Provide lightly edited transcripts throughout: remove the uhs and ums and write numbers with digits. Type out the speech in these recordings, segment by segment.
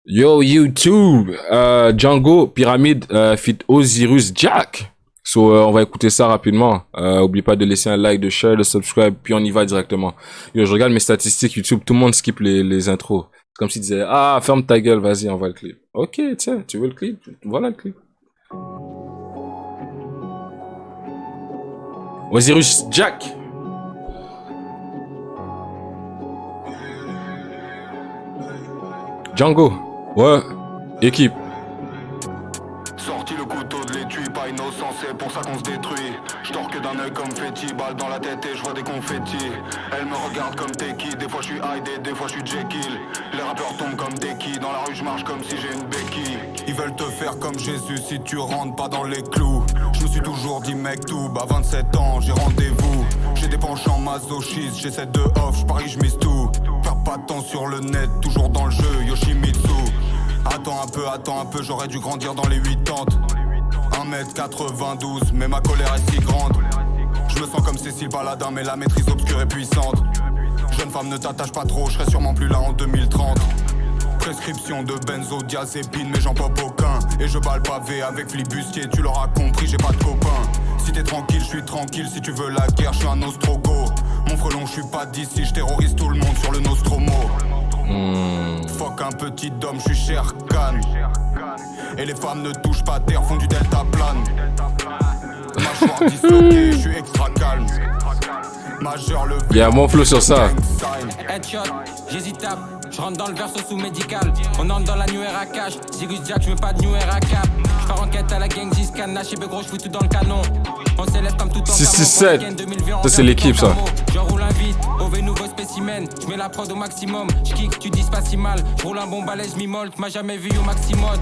Yo YouTube, Django Pyramide fit Osiris Jack. So on va écouter ça rapidement. Oublie pas de laisser un like, de share, de subscribe, puis on y va directement. Yo, je regarde mes statistiques YouTube, tout le monde skip les intros. C'est comme s'il disait ah ferme ta gueule, vas-y on voit le clip. Ok tiens, tu veux le clip? Voilà le clip. Osiris Jack. Django. Ouais, équipe. Sorti le couteau de l'étui, pas innocent, c'est pour ça qu'on se détruit. Je que d'un œil comme Fetty, balle dans la tête et je vois des confettis. Elle me regarde comme Teki, des fois je suis Hyde, des fois je suis Jekyll. Les rappeurs tombent comme Deki, dans la rue je marche comme si j'ai une béquille. Ils veulent te faire comme Jésus si tu rentres pas dans les clous. Je me suis toujours dit mec tout, à 27 ans j'ai rendez-vous. J'ai des penchants masochistes, j'ai 7 de off, je parie je mise tout. Perds pas de temps sur le net, toujours dans le jeu, Yoshimitsu. Attends un peu, j'aurais dû grandir dans les 80. 1m92, mais ma colère est si grande. Je me sens comme Cécile Paladin, mais la maîtrise obscure est puissante. Jeune femme, ne t'attache pas trop, je serai sûrement plus là en 2030. Prescription de benzodiazépine, mais j'en pop aucun. Et je bats le pavé avec flibustier, tu l'auras compris, j'ai pas de copain. Si t'es tranquille, je suis tranquille, si tu veux la guerre, je suis un ostrogo. Mon frelon, je suis pas d'ici, je terrorise tout le monde sur le Nostromo. Fuck un petit homme, je suis cher Khan. Et les femmes ne touchent pas terre, font du delta plane. Mâchoire disloquée, je suis extra calme. Majeur le Il y a mon flow sur ça. Headshot, j'hésitable, je rentre dans le verso sous médical. On entre dans la new era cash, Cyrus Jack, je veux pas de new era cap. Je pars en quête à la gang, Giscan, lâché gros, je fous tout dans le canon. On s'élève comme tout en 667. Ça c'est l'équipe ça. J'enroule un vite, OV nouveau spécimen. Je mets la prod au maximum, je kick, tu dis pas si mal. Je roule un bon balai, je m'immolte, m'a jamais vu au maximum.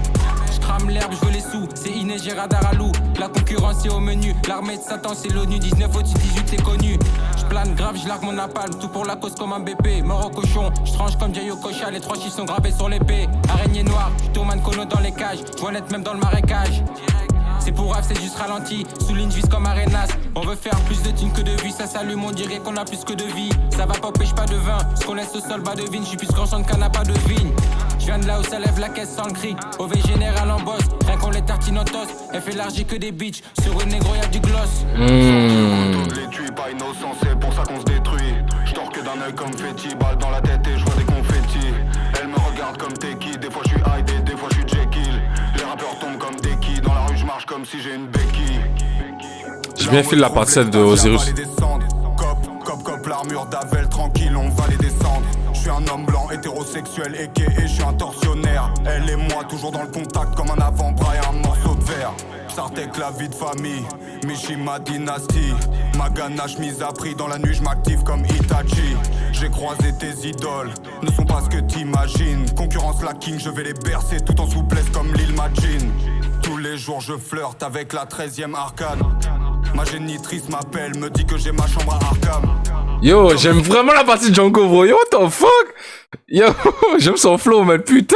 Je crame l'herbe, je veux les sous, c'est Iné, j'ai radar à loup. La concurrence est au menu, l'armée de Satan c'est l'ONU. 19 au-dessus 18 c'est connu. Je plane grave, je largue mon napalm, tout pour la cause comme un BP. Mort au cochon, je tranche comme Jayo Kocha, les 3 chiffres sont gravés sur l'épée. Araignée noire, je tourne Kono dans les cages, je vois net même dans le marécage. C'est pour rap, c'est juste ralenti, souligne vis comme Arenas. On veut faire plus de thunes que de vie, ça s'allume, on dirait qu'on a plus que de vie. Ça va pas, pêche pas de vin, ce qu'on laisse au sol, bas de vigne. Je suis plus grand champ de canne, pas de vigne. Je viens de là où ça lève la caisse sans le cri. OV général en boss, rien qu'on les tartine en toast. Elle fait larger que des bitches, sur une négro y'a du gloss. Les tues pas innocents, c'est pour ça qu'on se détruit. Je que d'un œil comme Fetty, balle dans la tête et je vois des confettis. Elle me regarde comme Teki, des fois je suis Hyde, des fois je suis Jekyll. Les rappeurs tombent comme Deki, dans la rue je marche comme si j'ai une béquille. J'ai bien fait la partie 7 de Osiris. Cop, l'armure d'Avel, tranquille, on va les descendre. Je suis un homme blanc, hétérosexuel, et je suis un tortionnaire. Elle et moi, toujours dans le contact comme un avant-bras et un morceau de verre. Sartek, la vie de famille, Mishima dynastie. Ma ganache mise à prix, dans la nuit je m'active comme Itachi. J'ai croisé tes idoles, ne sont pas ce que t'imagines. Concurrence la king, je vais les bercer tout en souplesse comme Lil Majin. Tous les jours je flirte avec la 13e arcane. Ma génitrice m'appelle, me dit que j'ai ma chambre à Arkham. Yo, j'aime vraiment la partie de Django, bro. Yo, what the fuck? Yo, j'aime son flow, man. Putain.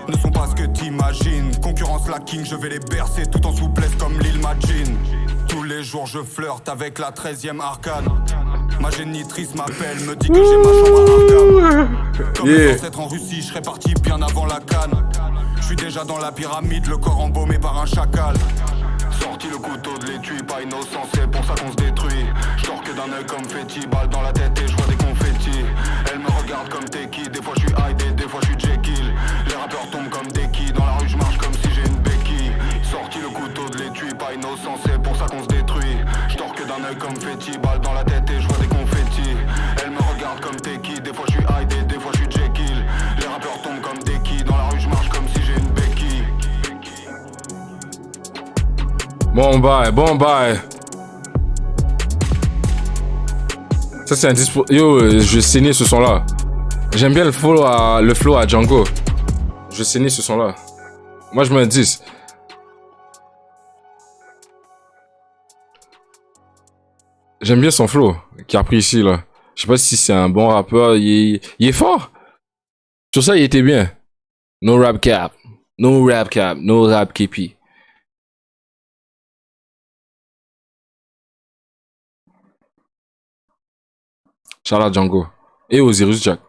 Ne sont pas ce que t'imagines. Concurrence la king, je vais les bercer tout en souplesse comme Lil Majin. Tous les jours je flirte avec la 13e arcane. Ma génitrice m'appelle, me dit que j'ai ma chambre à Arkham. Comme les ancêtres en Russie, je serais parti bien avant la canne. Je suis déjà dans la pyramide, le corps embaumé par un chacal. Sorti le couteau de l'étui, pas innocent, c'est pour ça qu'on se détruit. Je que d'un œil comme Fetty, balle dans la tête et je vois des confettis. Elle me regarde comme Teki, des fois je suis Hyde, des fois je suis Jekyll. Les rappeurs tombent comme Deki, dans la rue je marche comme si j'ai une béquille. Sorti le couteau de l'étui, pas innocent, c'est pour ça qu'on se détruit. Je que d'un œil comme Fetty, balle dans la tête et je vois des confettis. Elle me regarde comme Teki, des fois je suis Hyde, des fois je suis Jekyll. Les rappeurs tombent comme Deki, dans la rue je marche comme si j'ai une béquille. Bon bye, bon bye. Ça c'est un dispo. Yo, je vais saigner ce son là. J'aime bien le flow à Django. Je vais saigner ce son là. Moi je mets un 10. J'aime bien son flow qu'il a pris ici là. Je sais pas si c'est un bon rappeur. Il est fort. Sur ça il était bien. No rap cap. No rap cap. No rap KP. Shout out Django. Et Osiris Jack.